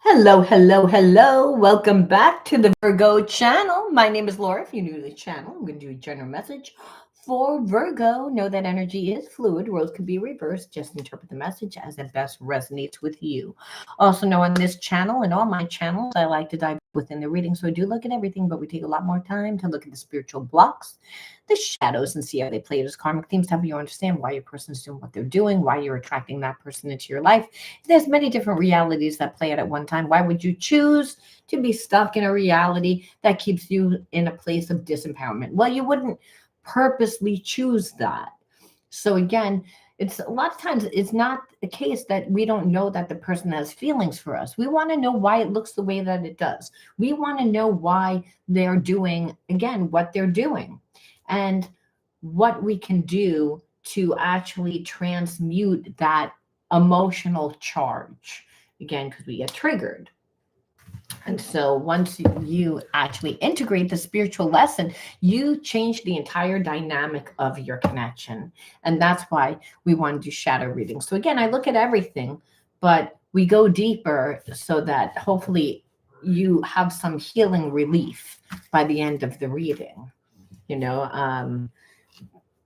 Hello, hello, hello. Welcome back to the Virgo channel. My name is Laura. If you're new to the channel, I'm going to do a general message for Virgo. Know that energy is fluid. Roles can be reversed. Just interpret the message as it best resonates with you. Also, know on this channel and all my channels, I like to dive within the reading. So I do look at everything, but we take a lot more time to look at the spiritual blocks, the shadows, and see how they play as karmic themes to help you understand why your person's doing what they're doing, why you're attracting that person into your life. There's many different realities that play out at one time. Why would you choose to be stuck in a reality that keeps you in a place of disempowerment? Well, you wouldn't purposely choose that. So again, it's a lot of times it's not the case that we don't know that the person has feelings for us. We want to know why it looks the way that it does. We want to know why they're doing, again, what they're doing and what we can do to actually transmute that emotional charge, again, because we get triggered. And so once you actually integrate the spiritual lesson, you change the entire dynamic of your connection. And that's why we want to do shadow reading. So again, I look at everything, but we go deeper so that hopefully you have some healing relief by the end of the reading,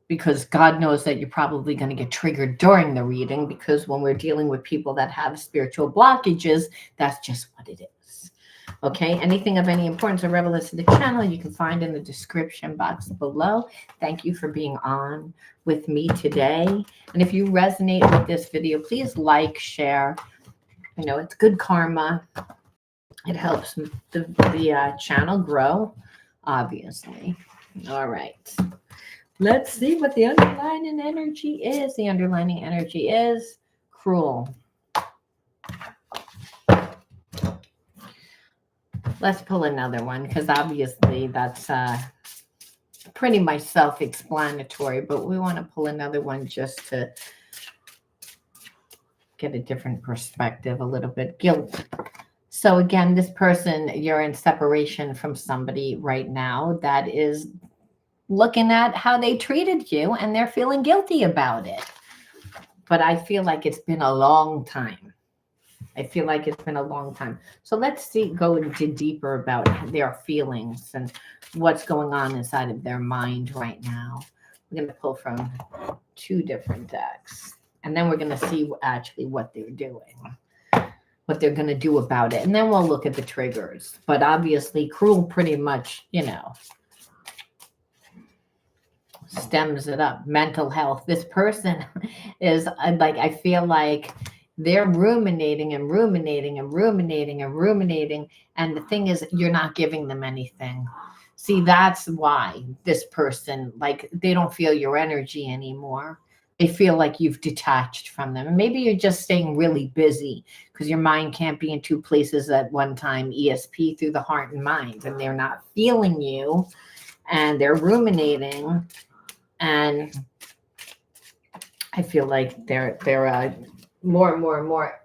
because God knows that you're probably going to get triggered during the reading, because when we're dealing with people that have spiritual blockages, that's just what it is. Okay, anything of any importance or relevance to the channel, you can find in the description box below. Thank you for being on with me today. And if you resonate with this video, please like, share. It's good karma. It helps the channel grow, obviously. All right. Let's see what the underlying energy is. The underlying energy is cruel. Let's pull another one, because obviously that's pretty much self-explanatory, but we want to pull another one just to get a different perspective, a little bit. Guilt. So again, this person, you're in separation from somebody right now that is looking at how they treated you and they're feeling guilty about it. But I feel like it's been a long time. So let's go into deeper about their feelings and what's going on inside of their mind right now. We're going to pull from two different decks, and then we're going to see actually what they're doing, what they're going to do about it. And then we'll look at the triggers. But obviously, cruel pretty much, stems it up. Mental health. This person is like, I feel like they're ruminating and ruminating and ruminating and ruminating. And the thing is, you're not giving them anything. See, that's why this person, like, they don't feel your energy anymore. They feel like you've detached from them. And maybe you're just staying really busy because your mind can't be in two places at one time, ESP through the heart and mind, and they're not feeling you and they're ruminating. And I feel like they're more and more.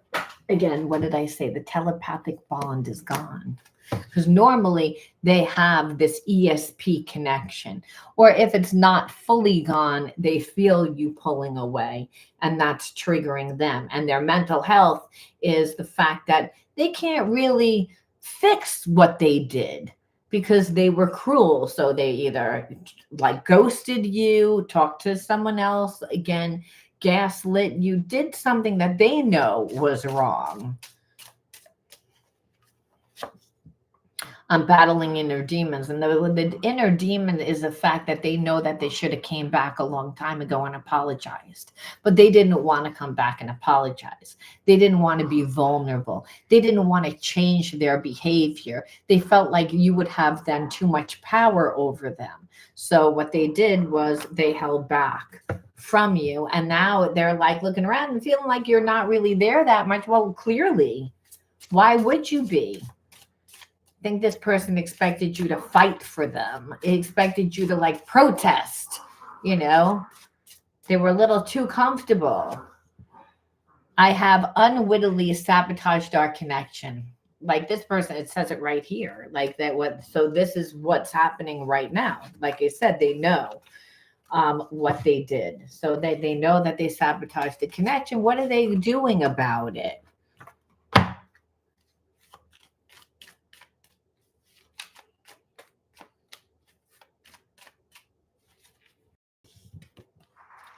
Again, what did I say? The telepathic bond is gone. Because normally they have this ESP connection. Or if it's not fully gone, they feel you pulling away, and that's triggering them. And their mental health is the fact that they can't really fix what they did, because they were cruel. So they either like ghosted you, talked to someone else, again, gaslit you, did something that they know was wrong. I'm battling inner demons. And the inner demon is the fact that they know that they should have came back a long time ago and apologized. But they didn't want to come back and apologize. They didn't want to be vulnerable. They didn't want to change their behavior. They felt like you would have then too much power over them. So what they did was they held back from you. And now they're like looking around and feeling like you're not really there that much. Well, clearly, why would you be? I think this person expected you to fight for them. It expected you to like protest, They were a little too comfortable. I have unwittingly sabotaged our connection. Like this person, it says it right here. Like that so this is what's happening right now. Like I said, they know what they did. So they know that they sabotaged the connection. What are they doing about it?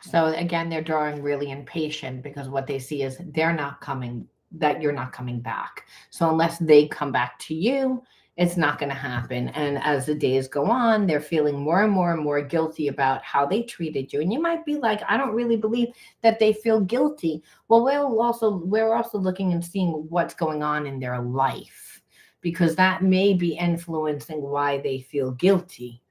So again, they're drawing really impatient because what they see is they're not coming, that you're not coming back. So unless they come back to you, it's not going to happen. And as the days go on, they're feeling more and more and more guilty about how they treated you. And you might be like, I don't really believe that they feel guilty. Well, we're also looking and seeing what's going on in their life, because that may be influencing why they feel guilty,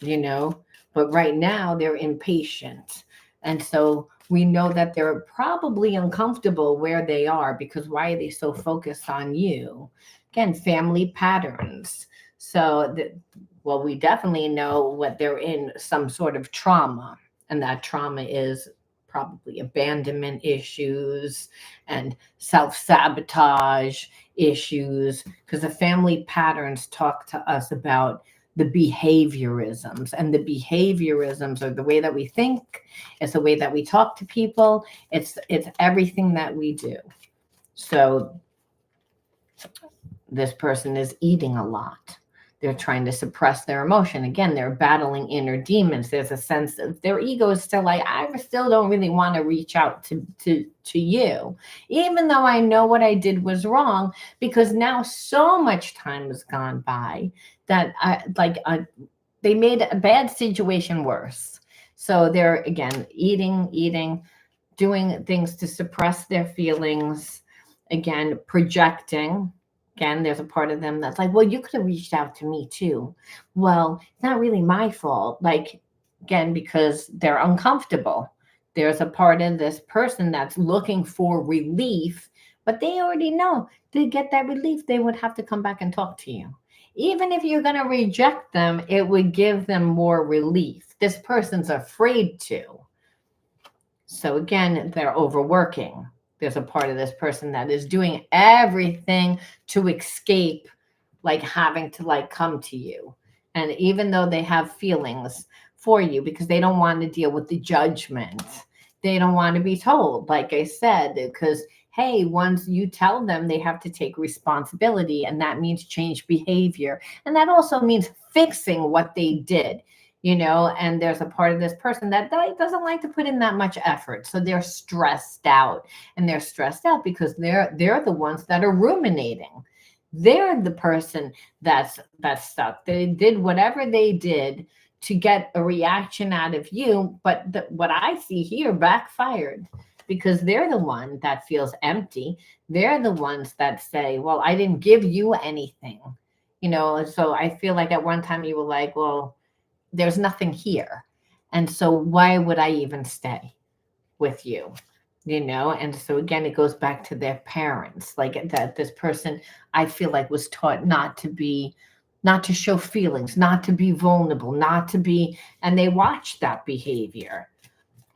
you know. But right now they're impatient. And so we know that they're probably uncomfortable where they are, because why are they so focused on you? Again, family patterns. So that, well, we definitely know what they're in, some sort of trauma. And that trauma is probably abandonment issues and self-sabotage issues, because the family patterns talk to us about the behaviorisms, and the behaviorisms are the way that we think, it's the way that we talk to people, it's everything that we do. So this person is eating a lot, they're trying to suppress their emotion. Again, they're battling inner demons. There's a sense of their ego is still like, I still don't really want to reach out to you, even though I know what I did was wrong, because now so much time has gone by that they made a bad situation worse. So they're again eating, doing things to suppress their feelings, again projecting. Again, there's a part of them that's like, well, you could have reached out to me too. Well, it's not really my fault. Like, again, because they're uncomfortable. There's a part of this person that's looking for relief, but they already know to get that relief, they would have to come back and talk to you. Even if you're going to reject them, it would give them more relief. This person's afraid to. So again, they're overworking. There's a part of this person that is doing everything to escape, like having to like come to you. And even though they have feelings for you, because they don't want to deal with the judgment, they don't want to be told, like I said, because hey, once you tell them, they have to take responsibility, and that means change behavior. And that also means fixing what they did. And there's a part of this person that doesn't like to put in that much effort. So they're stressed out, and they're stressed out because they're the ones that are ruminating. They're the person that's stuck. They did whatever they did to get a reaction out of you. But what I see here backfired, because they're the one that feels empty. They're the ones that say, well, I didn't give you anything. So I feel like at one time you were like, well, there's nothing here. And so why would I even stay with you? And so again, it goes back to their parents, like that this person, I feel like, was taught not to show feelings, not to be vulnerable, and they watched that behavior.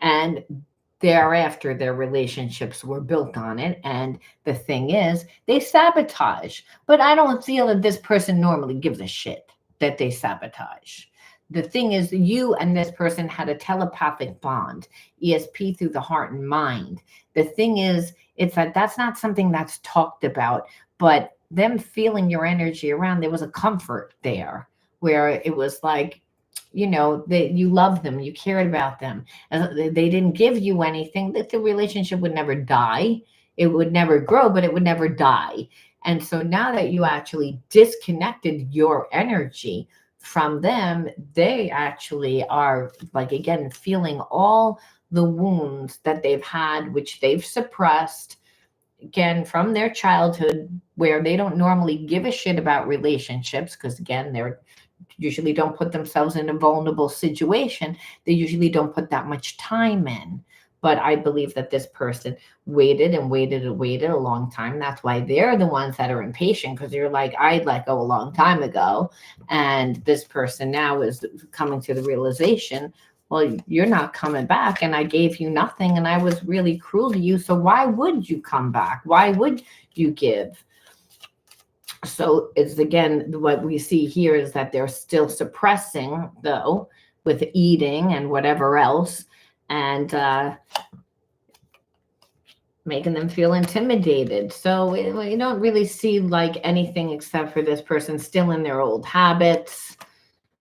And thereafter, their relationships were built on it. And the thing is, they sabotage. But I don't feel that this person normally gives a shit that they sabotage. The thing is, you and this person had a telepathic bond, ESP through the heart and mind. The thing is, it's that that's not something that's talked about, but them feeling your energy around, there was a comfort there where it was like, that you love them, you cared about them. They didn't give you anything, that the relationship would never die. It would never grow, but it would never die. And so now that you actually disconnected your energy from them, they actually are, like, again, feeling all the wounds that they've had, which they've suppressed, again, from their childhood, where they don't normally give a shit about relationships, because again, they're usually don't put themselves in a vulnerable situation. They usually don't put that much time in. But I believe that this person waited and waited and waited a long time. That's why they're the ones that are impatient, because you're like, I'd let go a long time ago. And this person now is coming to the realization, well, you're not coming back, and I gave you nothing, and I was really cruel to you. So why would you come back? Why would you give? So it's, again, what we see here is that they're still suppressing, though, with eating and whatever else, and making them feel intimidated. So you don't really see like anything except for this person still in their old habits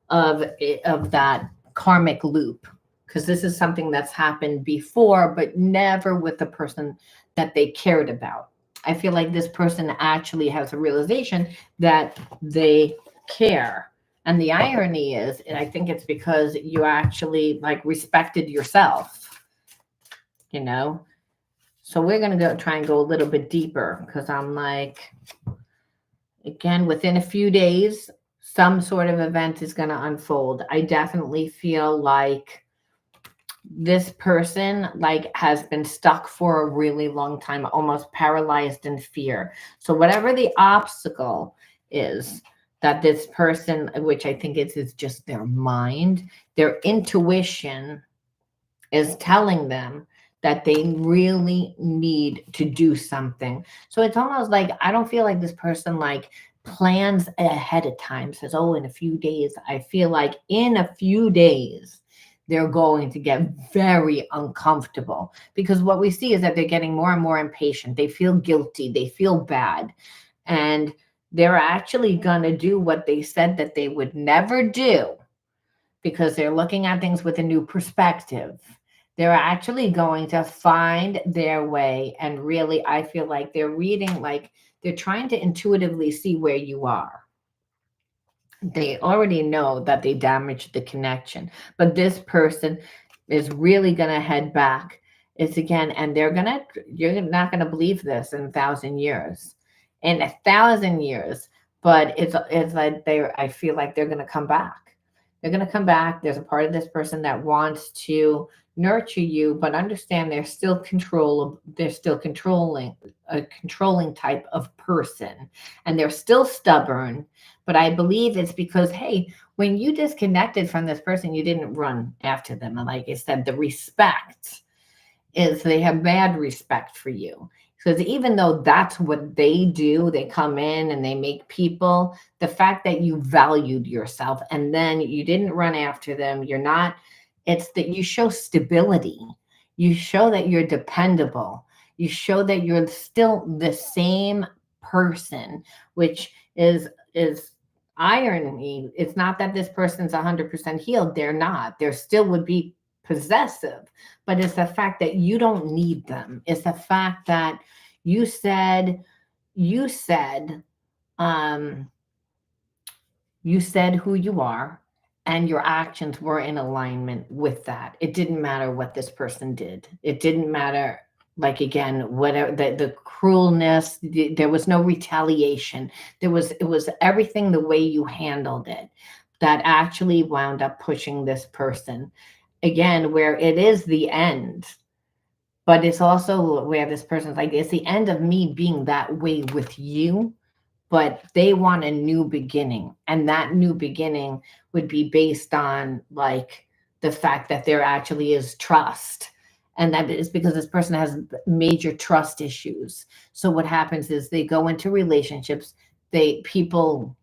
of that karmic loop. because this is something that's happened before, but never with the person that they cared about. I feel like this person actually has a realization that they care. And the irony is, and I think it's because you actually like respected yourself, you know? So we're going to go try and go a little bit deeper because I'm like, again, within a few days, some sort of event is going to unfold. I definitely feel like this person like has been stuck for a really long time, almost paralyzed in fear. So whatever the obstacle is that this person, which I think is just their mind, their intuition is telling them that they really need to do something. So it's almost like I don't feel like this person like plans ahead of time, says, oh, in a few days. I feel like in a few days, they're going to get very uncomfortable because what we see is that they're getting more and more impatient. They feel guilty. They feel bad. And they're actually going to do what they said that they would never do because they're looking at things with a new perspective. They're actually going to find their way. And really, I feel like they're reading, like they're trying to intuitively see where you are. They already know that they damaged the connection, but this person is really going to head back. It's again, and you're not going to believe this in 1,000 years. In 1,000 years, but it's like I feel like they're going to come back. They're going to come back. There's a part of this person that wants to nurture you, but understand they're still controlling, a controlling type of person, and they're still stubborn. But I believe it's because, hey, when you disconnected from this person, you didn't run after them. And like I said, the respect is they have bad respect for you. Because even though that's what they do, they come in and they make people, the fact that you valued yourself and then you didn't run after them, it's that you show stability. You show that you're dependable. You show that you're still the same person, which is irony. It's not that this person's 100% healed. They're not. There still would be possessive, but it's the fact that you don't need them. It's the fact that you said you said um you said who you are, and your actions were in alignment with that. It didn't matter what this person did. It didn't matter, like, again, whatever the cruelness, there was no retaliation. It was everything the way you handled it that actually wound up pushing this person again, where it is the end, but it's also where this person's like, it's the end of me being that way with you, but they want a new beginning. And that new beginning would be based on like the fact that there actually is trust. And that is because this person has major trust issues. So what happens is they go into relationships, people,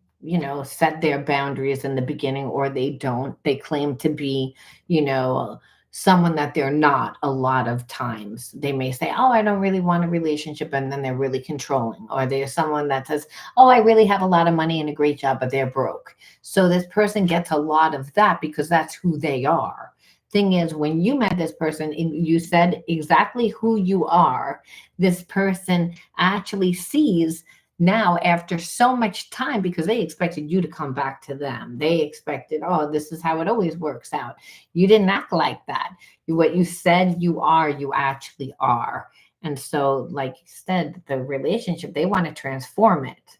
set their boundaries in the beginning, or they don't. They claim to be, you know, someone that they're not. A lot of times they may say, oh, I don't really want a relationship, and then they're really controlling. Or they're someone that says, oh, I really have a lot of money and a great job, but they're broke. So this person gets a lot of that because that's who they are. Thing is, when you met this person and you said exactly who you are, this person actually sees now, after so much time, because they expected you to come back to them. They expected, oh, this is how it always works out. You didn't act like that. What you said you are, you actually are. And so, like you said, the relationship, they want to transform it.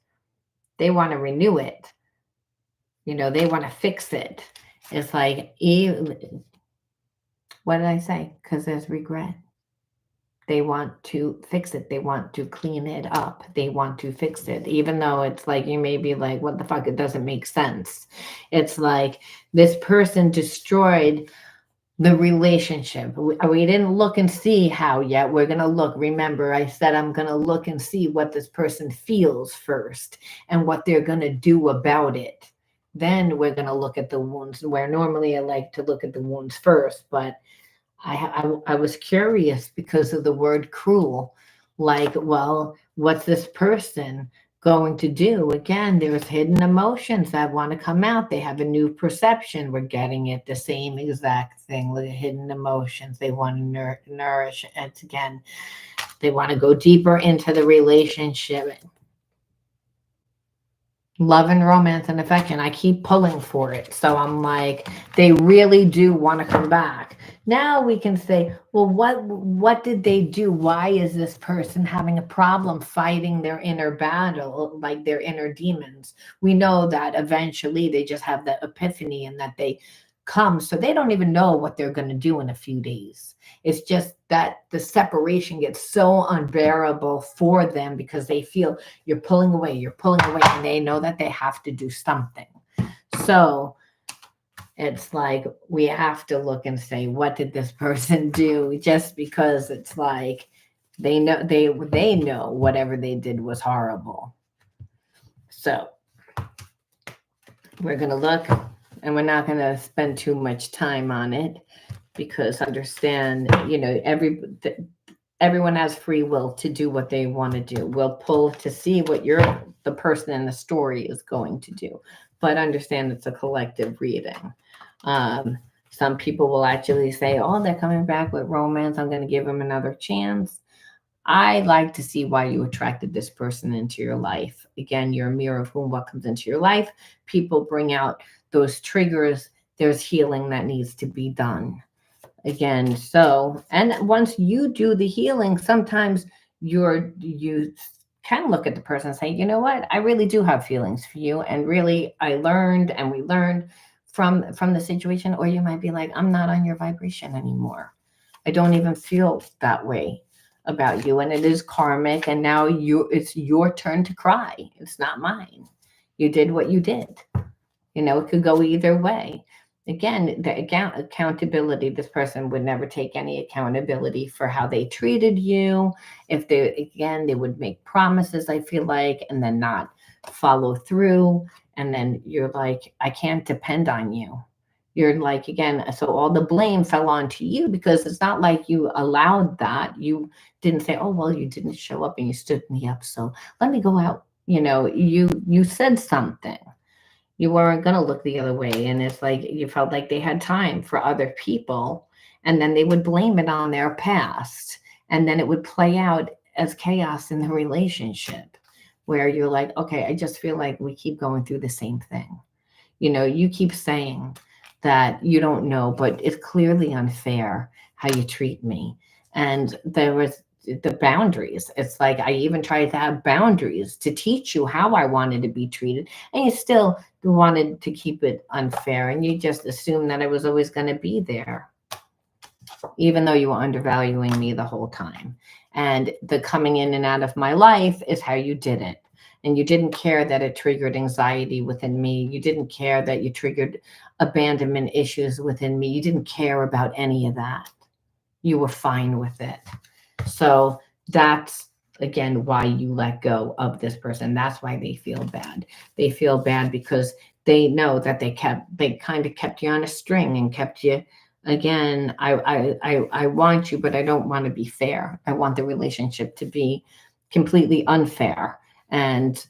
They want to renew it. They want to fix it. It's like, what did I say? Because there's regret. They want to fix it. They want to clean it up. They want to fix it. Even though it's like, you may be like, what the fuck? It doesn't make sense. It's like this person destroyed the relationship. We didn't look and see how yet. We're going to look. Remember, I said I'm going to look and see what this person feels first and what they're going to do about it. Then we're going to look at the wounds, where normally I like to look at the wounds first, but I was curious because of the word cruel. Like, well, what's this person going to do. Again, there's hidden emotions that want to come out. They have a new perception. We're getting it the same exact thing. Look at hidden emotions. They want to nourish. And again, they want to go deeper into the relationship. Love and romance and affection. I keep pulling for it. So I'm like, they really do want to come back. Now we can say, well, what did they do? Why is this person having a problem fighting their inner battle, like their inner demons? We know that eventually they just have that epiphany and that they come. So they don't even know what they're going to do in a few days. It's just that the separation gets so unbearable for them because they feel you're pulling away, and they know that they have to do something. So it's like we have to look and say, what did this person do? Just because it's like they know whatever they did was horrible. So we're gonna look, and we're not gonna spend too much time on it because understand, everyone has free will to do what they want to do. We'll pull to see what the person in the story is going to do, but understand it's a collective reading. Some people will actually say, oh, they're coming back with romance, I'm going to give them another chance. I like to see why you attracted this person into your life. Again, you're a mirror of whom what comes into your life. People bring out those triggers. There's healing that needs to be done. Again, so, and once you do the healing, sometimes you can look at the person and say, you know what, I really do have feelings for you, and really I learned, and we learned from the situation. Or you might be like, I'm not on your vibration anymore. I don't even feel that way about you, and it is karmic, and now it's your turn to cry. It's not mine. You did what you did. It could go either way. Again, the accountability, this person would never take any accountability for how they treated you. If they would make promises, I feel like, and then not follow through. And then you're like, I can't depend on you. You're like, again, so all the blame fell onto you because it's not like you allowed that. You didn't say, oh, well, you didn't show up and you stood me up, so let me go out. You said something. You weren't going to look the other way. And it's like you felt like they had time for other people. And then they would blame it on their past. And then it would play out as chaos in the relationship where you're like, okay, I just feel like we keep going through the same thing. You keep saying that you don't know, but it's clearly unfair how you treat me. And there was the boundaries. It's like I even tried to have boundaries to teach you how I wanted to be treated, and you still wanted to keep it unfair, and you just assumed that I was always going to be there, even though you were undervaluing me the whole time. And the coming in and out of my life is how you did it. And you didn't care that it triggered anxiety within me. You didn't care that you triggered abandonment issues within me. You didn't care about any of that. You were fine with it. So that's, again, why you let go of this person. That's why they feel bad. They feel bad because they know that they kind of kept you on a string and kept you. Again, I want you, but I don't want to be fair. I want the relationship to be completely unfair. And,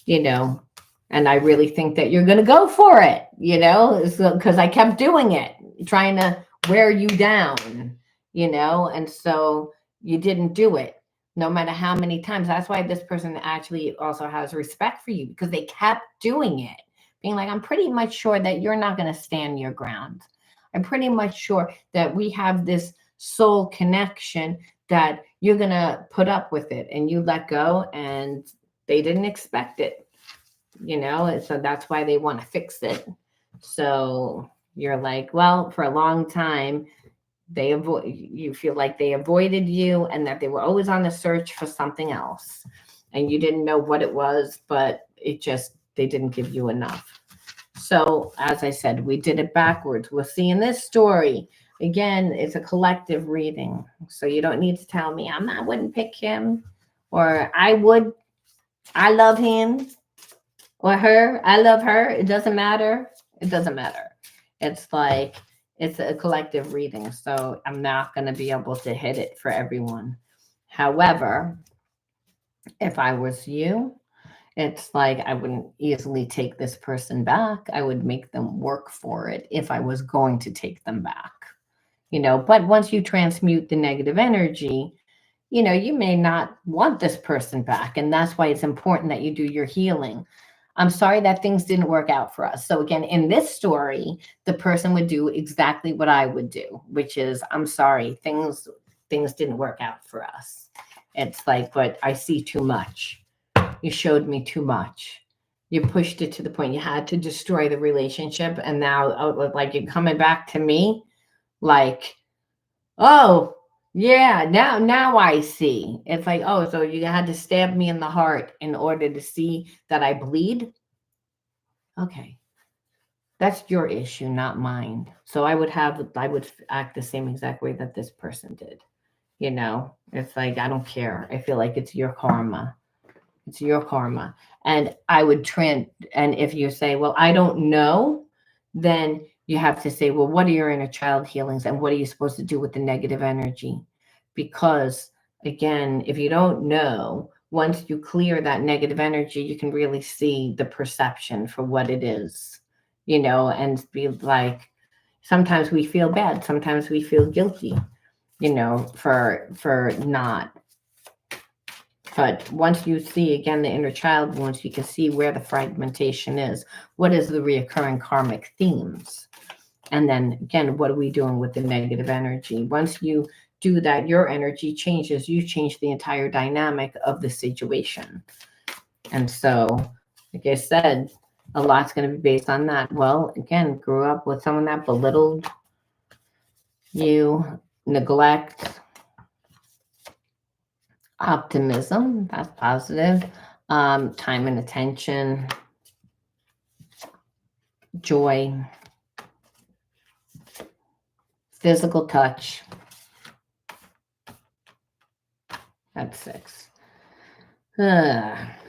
and I really think that you're going to go for it, because I kept doing it, trying to wear you down, and so you didn't do it no matter how many times. That's why this person actually also has respect for you, because they kept doing it, being like, I'm pretty much sure that you're not going to stand your ground. I'm pretty much sure that we have this soul connection, that you're going to put up with it, and you let go, and they didn't expect it, and so that's why they want to fix it. So you're like, well, for a long time, you feel like they avoided you, and that they were always on the search for something else, and you didn't know what it was, but they didn't give you enough. So as I said, we did it backwards. We'll see in this story. Again, it's a collective reading, so you don't need to tell me I wouldn't pick him, or I would. I love him, or her. I love her. It doesn't matter. It doesn't matter. It's like it's a collective reading, so I'm not going to be able to hit it for everyone. However, if I was you, It's like I wouldn't easily take this person back. I would make them work for it if I was going to take them back. But once you transmute the negative energy, you may not want this person back. And that's why it's important that you do your healing. I'm sorry that things didn't work out for us. So again, in this story, the person would do exactly what I would do, which is, I'm sorry, things didn't work out for us. It's like, but I see too much. You showed me too much. You pushed it to the point you had to destroy the relationship. And now, like, you're coming back to me, like, oh, yeah, now I see. It's like, oh, so you had to stab me in the heart in order to see that I bleed? Okay. That's your issue, not mine. So I would act the same exact way that this person did. It's like, I don't care. I feel like it's your karma. It's your karma. And and if you say, well, I don't know, then you have to say, well, what are your inner child healings and what are you supposed to do with the negative energy? Because again, if you don't know, once you clear that negative energy, you can really see the perception for what it is, and be like, sometimes we feel bad, sometimes we feel guilty, for not. But once you see again the inner child wounds, you can see where the fragmentation is. What is the reoccurring karmic themes? And then again, what are we doing with the negative energy? Once you do that, your energy changes. You change the entire dynamic of the situation. And so, like I said, a lot's going to be based on that. Well, again, grew up with someone that belittled you, neglect, optimism, that's positive, time and attention, joy, physical touch, that's 6.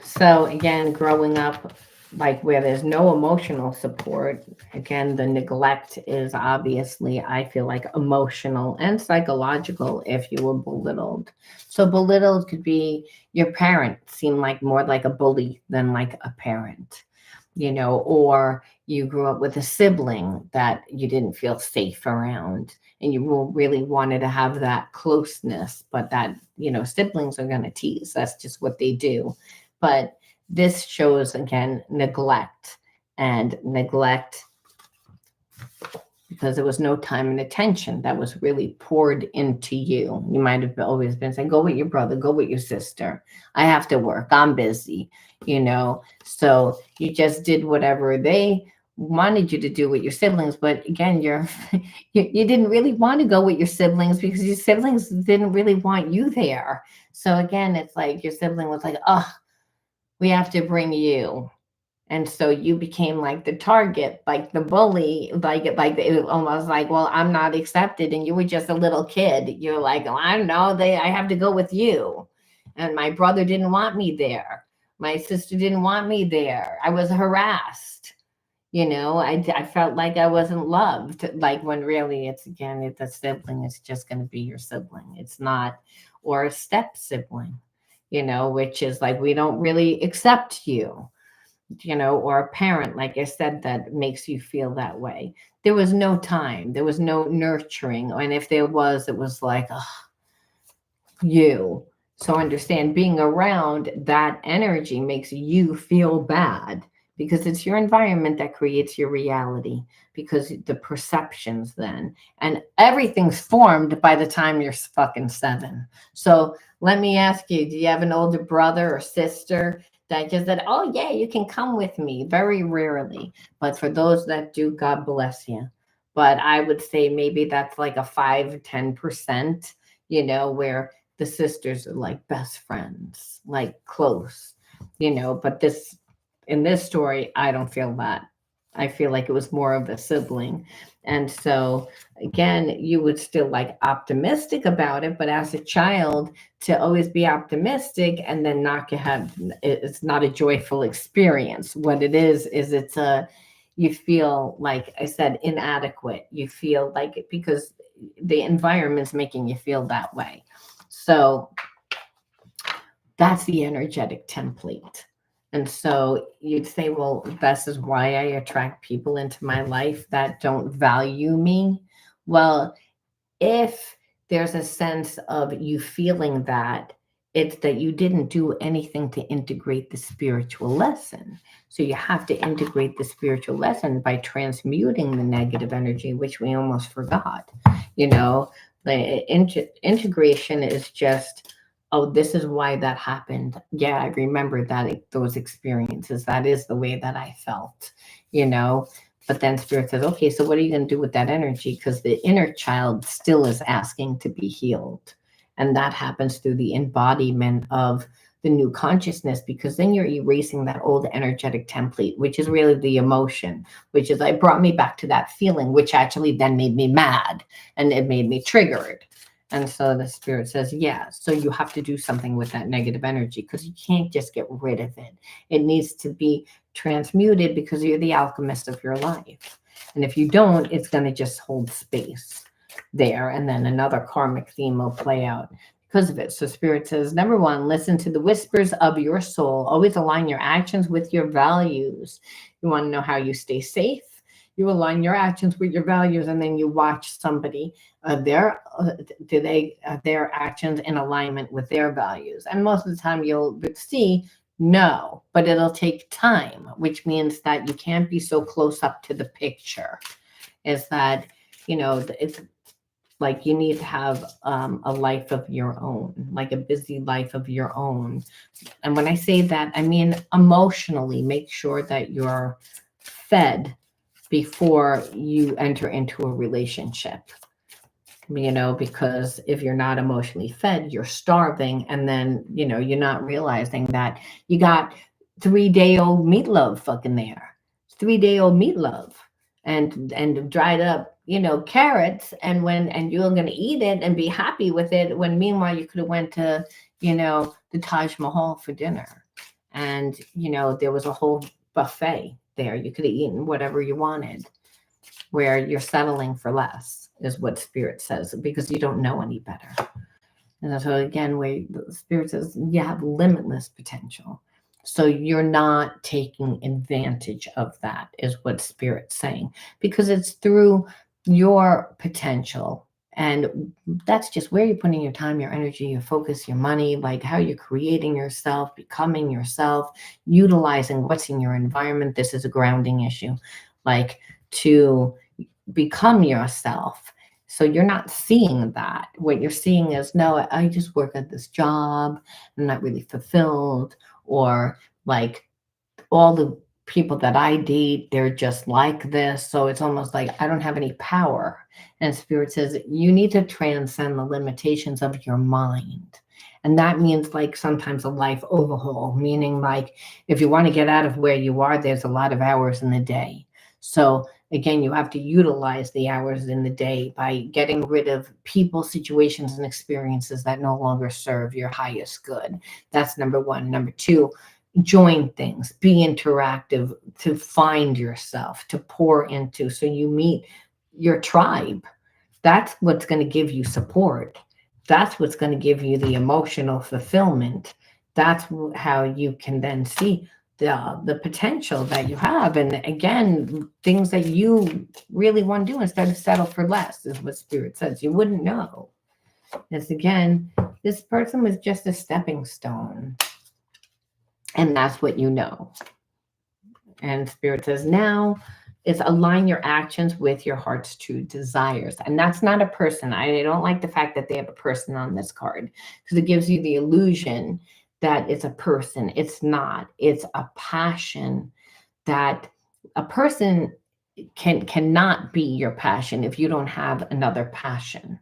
So again, growing up like where there's no emotional support, again, the neglect is obviously, I feel like, emotional and psychological if you were belittled. So belittled could be your parent seemed like more like a bully than like a parent, or you grew up with a sibling that you didn't feel safe around and you really wanted to have that closeness, but that, siblings are going to tease. That's just what they do. But this shows again neglect, and neglect because there was no time and attention that was really poured into you. You might have always been saying, go with your brother, go with your sister. I have to work. I'm busy, So you just did whatever they wanted you to do with your siblings. But again, you didn't really want to go with your siblings because your siblings didn't really want you there. So again, it's like your sibling was like, oh, we have to bring you. And so you became like the target, like the bully, like it was almost like, well, I'm not accepted. And you were just a little kid. You're like, oh, I don't know, I have to go with you. And my brother didn't want me there. My sister didn't want me there. I was harassed. I felt like I wasn't loved. Like when really it's a sibling. It's just going to be your sibling. It's not, or a step sibling, which is like, we don't really accept you. Or a parent, like I said, that makes you feel that way. There was no time, there was no nurturing. And if there was, it was like, oh, you. So understand, being around that energy makes you feel bad because it's your environment that creates your reality, because the perceptions then, and everything's formed by the time you're fucking 7. So let me ask you, do you have an older brother or sister that just said, oh yeah, you can come with me? Very rarely. But for those that do, God bless you. But I would say maybe that's like a 5-10%, where the sisters are like best friends, like close, but in this story, I don't feel that. I feel like it was more of a sibling. And so again, you would still like optimistic about it, but as a child, to always be optimistic and then not have, it's not a joyful experience. What it is you feel, like I said, inadequate. You feel like it because the environment's making you feel that way. So that's the energetic template. And so you'd say, well, this is why I attract people into my life that don't value me. Well, if there's a sense of you feeling that, it's that you didn't do anything to integrate the spiritual lesson. So you have to integrate the spiritual lesson by transmuting the negative energy, which we almost forgot. You know, the integration is just, oh, this is why that happened. Yeah, I remember that, those experiences. That is the way that I felt, you know. But then Spirit says, okay, so what are you going to do with that energy? Because the inner child still is asking to be healed. And that happens through the embodiment of the new consciousness, because then you're erasing that old energetic template, which is really the emotion, which is, it brought me back to that feeling, which actually then made me mad and it made me triggered. And so the Spirit says, yeah, so you have to do something with that negative energy, because you can't just get rid of it. It needs to be transmuted, because you're the alchemist of your life. And if you don't, it's going to just hold space there. And then another karmic theme will play out because of it. So Spirit says, number one, listen to the whispers of your soul. Always align your actions with your values. You want to know how you stay safe? You align your actions with your values, and then you watch somebody, their actions in alignment with their values. And most of the time you'll see no, but it'll take time, which means that you can't be so close up to the picture. Is that, it's like you need to have a life of your own, like a busy life of your own. And when I say that, I mean emotionally, make sure that you're fed before you enter into a relationship. Because if you're not emotionally fed, you're starving. And then, you're not realizing that you got 3-day old meatloaf fucking there. 3-day old meatloaf and dried up, carrots. And you're going to eat it and be happy with it. When meanwhile, you could have went to, the Taj Mahal for dinner. And, there was a whole buffet there. You could have eaten whatever you wanted, where you're settling for less, is what Spirit says, because you don't know any better. And so again, where the Spirit says you have limitless potential. So you're not taking advantage of that, is what Spirit's saying, because it's through your potential. And that's just where you're putting your time, your energy, your focus, your money, like how you're creating yourself, becoming yourself, utilizing what's in your environment. This is a grounding issue, like to become yourself. So you're not seeing that. What you're seeing is, no, I just work at this job. I'm not really fulfilled. Or like all the people that I date, they're just like this. So it's almost like I don't have any power. And Spirit says you need to transcend the limitations of your mind. And that means like sometimes a life overhaul, meaning like if you want to get out of where you are, there's a lot of hours in the day. So again, you have to utilize the hours in the day by getting rid of people, situations, and experiences that no longer serve your highest good. That's number one. Number two, join things, be interactive, to find yourself, to pour into, so you meet your tribe. That's what's going to give you support. That's what's going to give you the emotional fulfillment. That's how you can then see the potential that you have. And again, things that you really want to do instead of settle for less, is what Spirit says. You wouldn't know. It's again, this person was just a stepping stone. And that's what you know. And Spirit says now is align your actions with your heart's true desires. And that's not a person. I don't like the fact that they have a person on this card, because it gives you the illusion that it's a person. It's not. It's a passion. That a person cannot be your passion if you don't have another passion.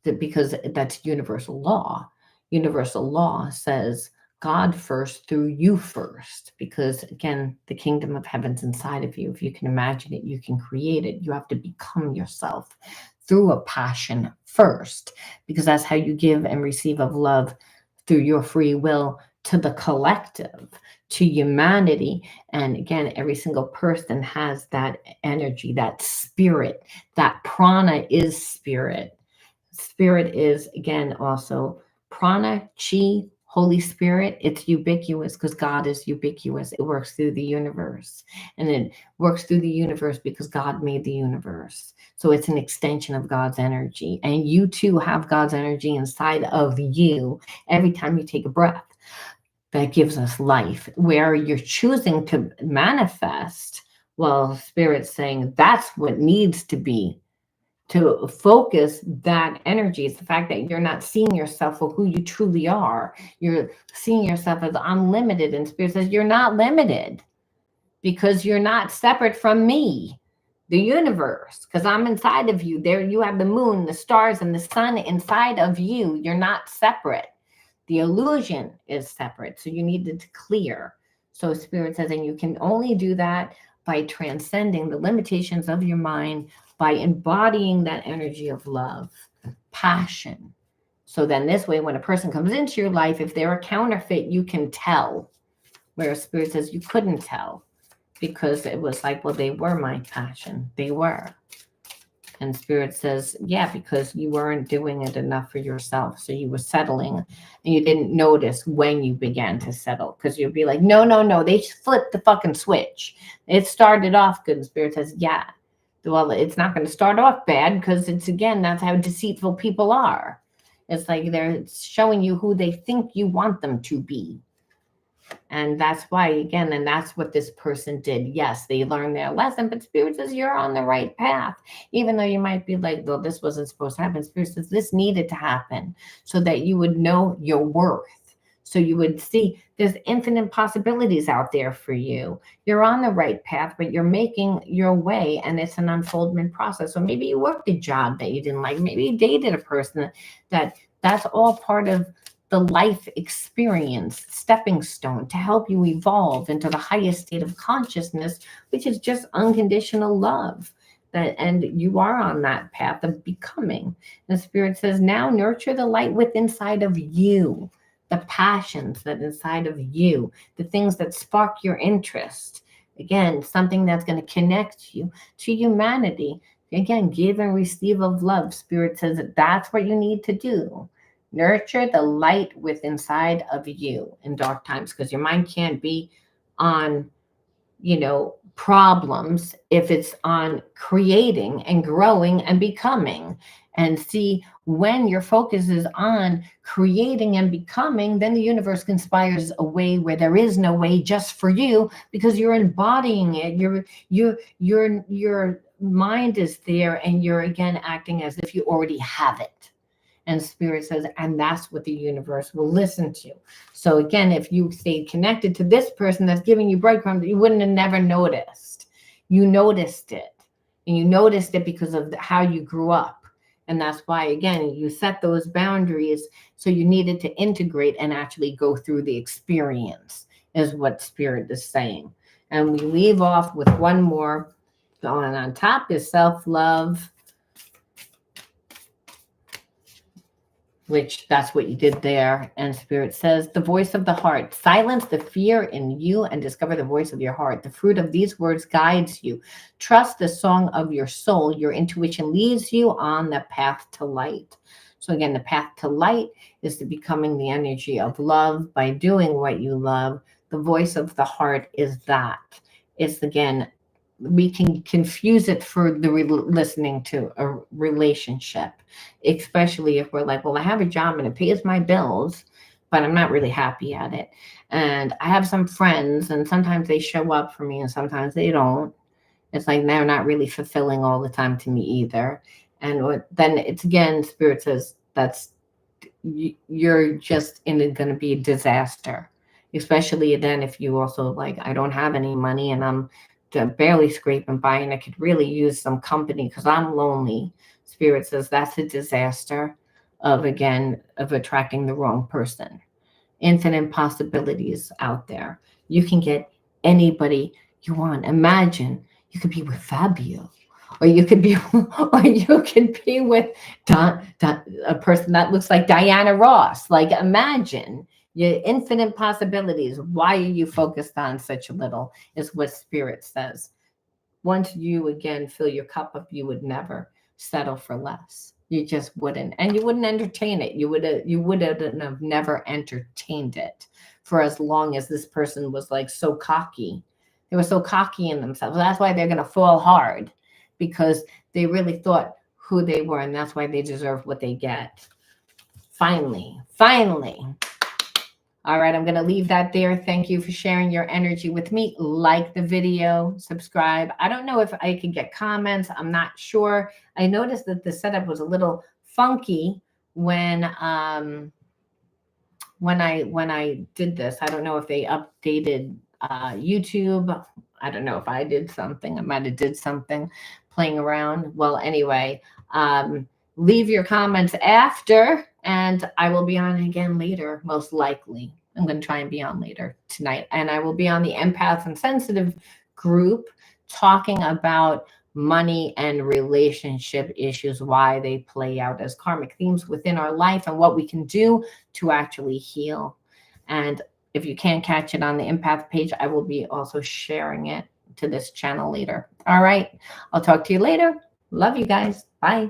Because that's universal law. Universal law says God first through you first, because again, the kingdom of heaven's inside of you. If you can imagine it, you can create it. You have to become yourself through a passion first, because that's how you give and receive of love through your free will to the collective, to humanity. And again, every single person has that energy, that spirit, that prana is spirit. Spirit is, again, also prana, chi, Holy Spirit, it's ubiquitous because God is ubiquitous. It works through the universe. And it works through the universe because God made the universe. So it's an extension of God's energy. And you too have God's energy inside of you every time you take a breath. That gives us life. Where you're choosing to manifest, well, Spirit's saying that's what needs to be, to focus that energy. It's the fact that you're not seeing yourself for who you truly are. You're seeing yourself as unlimited, and Spirit says you're not limited because you're not separate from me, the universe, because I'm inside of you. There you have the moon, the stars, and the sun inside of you. You're not separate. The illusion is separate, so you need to clear. So Spirit says, and you can only do that by transcending the limitations of your mind, by embodying that energy of love, passion. So then this way, when a person comes into your life, if they're a counterfeit, you can tell. Whereas Spirit says you couldn't tell because it was like, well, they were my passion. They were. And Spirit says, yeah, because you weren't doing it enough for yourself. So you were settling and you didn't notice when you began to settle, because you'd be like, no, no, no, they flipped the fucking switch. It started off good. And Spirit says, yeah, well, it's not going to start off bad because it's, again, that's how deceitful people are. It's like they're showing you who they think you want them to be. And that's why, again, and that's what this person did. Yes, they learned their lesson, but Spirit says you're on the right path. Even though you might be like, well, this wasn't supposed to happen. Spirit says this needed to happen so that you would know your worth. So you would see there's infinite possibilities out there for you. You're on the right path, but you're making your way, and it's an unfoldment process. So maybe you worked a job that you didn't like. Maybe you dated a person that's all part of the life experience, stepping stone to help you evolve into the highest state of consciousness, which is just unconditional love. And you are on that path of becoming. The Spirit says, now nurture the light within inside of you, the passions that inside of you, the things that spark your interest. Again, something that's going to connect you to humanity. Again, give and receive of love. Spirit says that's what you need to do. Nurture the light within inside of you in dark times, because your mind can't be on, problems if it's on creating and growing and becoming. And see, when your focus is on creating and becoming, then the universe conspires a way where there is no way just for you, because you're embodying it. Your mind is there, and you're again acting as if you already have it. And Spirit says, and that's what the universe will listen to. So again, if you stayed connected to this person that's giving you breadcrumbs, you wouldn't have never noticed. You noticed it. And you noticed it because of how you grew up. And that's why, again, you set those boundaries. So you needed to integrate and actually go through the experience, is what Spirit is saying. And we leave off with one more. On top is self-love, which that's what you did there. And Spirit says, the voice of the heart, silence the fear in you and discover the voice of your heart. The fruit of these words guides you. Trust the song of your soul. Your intuition leads you on the path to light. So again, the path to light is to becoming the energy of love by doing what you love. The voice of the heart is that. It's, again, we can confuse it for the listening to a relationship, especially if we're like, well, I have a job and it pays my bills, but I'm not really happy at it. And I have some friends, and sometimes they show up for me and sometimes they don't. It's like they're not really fulfilling all the time to me either. And then it's, again, Spirit says you're just going to be a disaster, especially then if you also like, I don't have any money and I'm barely scraping by and I could really use some company because I'm lonely. Spirit says that's a disaster of attracting the wrong person. Infinite possibilities out there. You can get anybody you want. Imagine you could be with Fabio, or you could be with a person that looks like Diana Ross. Like, imagine. Your infinite possibilities. Why are you focused on such a little, is what Spirit says. Once you, again, fill your cup up, you would never settle for less. You just wouldn't, and you wouldn't entertain it. You would have never entertained it for as long as this person was like so cocky. They were so cocky in themselves. That's why they're gonna fall hard, because they really thought who they were, and that's why they deserve what they get. Finally, finally. All right, I'm going to leave that there. Thank you for sharing your energy with me. Like the video, subscribe. I don't know if I can get comments. I'm not sure. I noticed that the setup was a little funky when I did this. I don't know if they updated YouTube. I don't know if I did something. I might have did something playing around. Well, anyway, leave your comments after, and I will be on again later, most likely. I'm going to try and be on later tonight. And I will be on the Empath and Sensitive group talking about money and relationship issues, why they play out as karmic themes within our life, and what we can do to actually heal. And if you can't catch it on the Empath page, I will be also sharing it to this channel later. All right. I'll talk to you later. Love you guys. Bye.